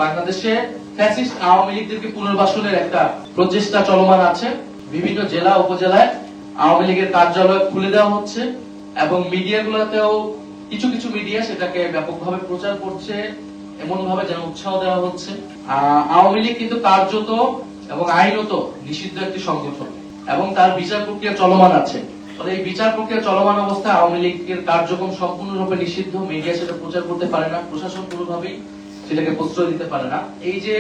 বাংলাদেশে ফ্যাসিস্ট আওয়ামী লীগদেরকে পুনর্বাসনের একটা প্রচেষ্টা চলমান আছে। বিভিন্ন জেলা উপজেলায় আওয়ামী লীগের কার্যালয় খুলে দেওয়া হচ্ছে এবং মিডিয়াগুলোতেও কিছু কিছু মিডিয়া সেটাকে ব্যাপকভাবে প্রচার করছে, এমন ভাবে যেন উৎসাহ দেওয়া হচ্ছে। আওয়ামী লীগ কিন্তু কার্যত এবং আইনত নিষিদ্ধ একটি সংগঠন এবং তার বিচার প্রক্রিয়া চলমান আছে। ফলে এই বিচার প্রক্রিয়া চলমান অবস্থায় আওয়ামী লীগের কার্যক্রম সম্পূর্ণরূপে নিষিদ্ধ, মিডিয়া সেটা প্রচার করতে পারে না, প্রশাসন কোনোভাবেই সেটাকে প্রশ্রয় দিতে পারে না। এই যে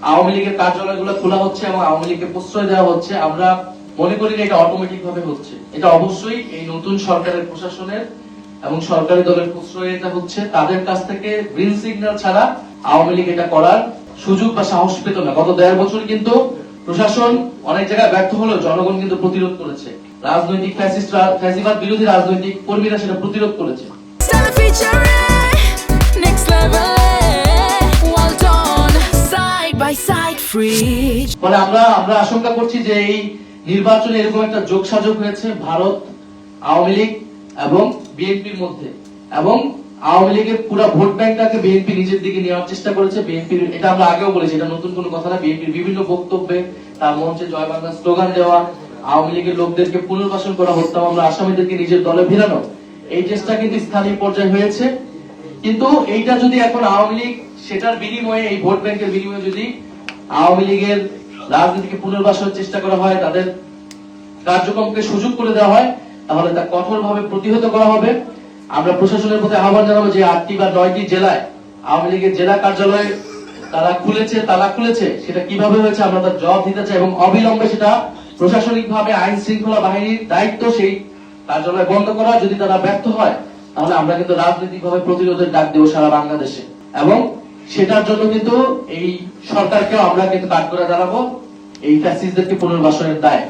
আওয়ামী লীগের কার্যালয়গুলো খোলা হচ্ছে এবং আওয়ামী লীগকে প্রশ্রয় দেওয়া হচ্ছে, আমরা মনে করি এটা অটোমেটিক ভাবে হচ্ছে। এটা অবশ্যই এই নতুন সরকারের প্রশাসনের এবং সরকারি দলের প্রশ্রয় এটা হচ্ছে। তাদের কাছ থেকে গ্রিন সিগন্যাল ছাড়া আওয়ামী লীগ এটা করার সুযোগ বা সাহস পেত না। গত 1.5 বছর কিন্তু প্রশাসন অনেক জায়গায় ব্যর্থ হলেও জনগণ কিন্তু প্রতিরোধ করেছে। রাজনৈতিক ফ্যাসিবাদ বিরোধী রাজনৈতিক কর্মীরা সেটা প্রতিরোধ করেছে। ফলে আমরা আশঙ্কা করছি যে এই নির্বাচনে এরকম একটা যোগসাজগ হয়েছে ভারত, আওয়ামী লীগ এবং বিএনপির মধ্যে, এবং আওয়ামী লীগের পুরো ভোট ব্যাংকটাকে বিএনপি নিজের দিকে নেওয়ার চেষ্টা করেছে। বিএনপির, এটা আমরা আগেও বলেছি, এটা নতুন কোনো কথা না, বিএনপির বিভিন্ন বক্তব্যে তার মঞ্চে জয় বাংলা স্লোগান দেওয়া, আওয়ামী লীগের লোকদেরকে পুনর্বাসন করা, হত্যা মামলা আসামিদেরকে নিজের দলে ভিড়ানো, এই চেষ্টা কিন্তু স্থানীয় পর্যায়ে হয়েছে। কিন্তু এইটা যদি এখন আওয়ামী লীগ সেটার বিনিময়ে, এই ভোট ব্যাংকের বিনিময়ে যদি আওয়ামী লীগের রাজনীতিকে পুনর্বাসনের চেষ্টা করা হয়, তাদের কার্যক্রমকে সুযোগ করে দেওয়া হয়, তাহলে তা কঠোরভাবে প্রতিহত করা হবে। আমরা প্রশাসনের প্রতি আহ্বান জানাবো যে 8টি বা 9টি জেলায় আওয়ামী লীগের জেলা কার্যালয় তালা খুলেছে, সেটা কিভাবে হয়েছে আমরা তার জবাব দিতে চাই এবং অবিলম্বে সেটা প্রশাসনিক ভাবে আইন শৃঙ্খলা বাহিনীর দায়িত্ব সেই কার্যালয় বন্ধ করা। যদি তারা ব্যর্থ হয় তাহলে আমরা কিন্তু রাজনৈতিক ভাবে প্রতিরোধের ডাক দেবো সারা বাংলাদেশে, এবং সেটার জন্য কিন্তু এই সরকারকেও আমরা কিন্তু কাজ করে দাঁড়াবো এই ফ্যাসিস্টদেরকে পুনর্বাসনের দায়।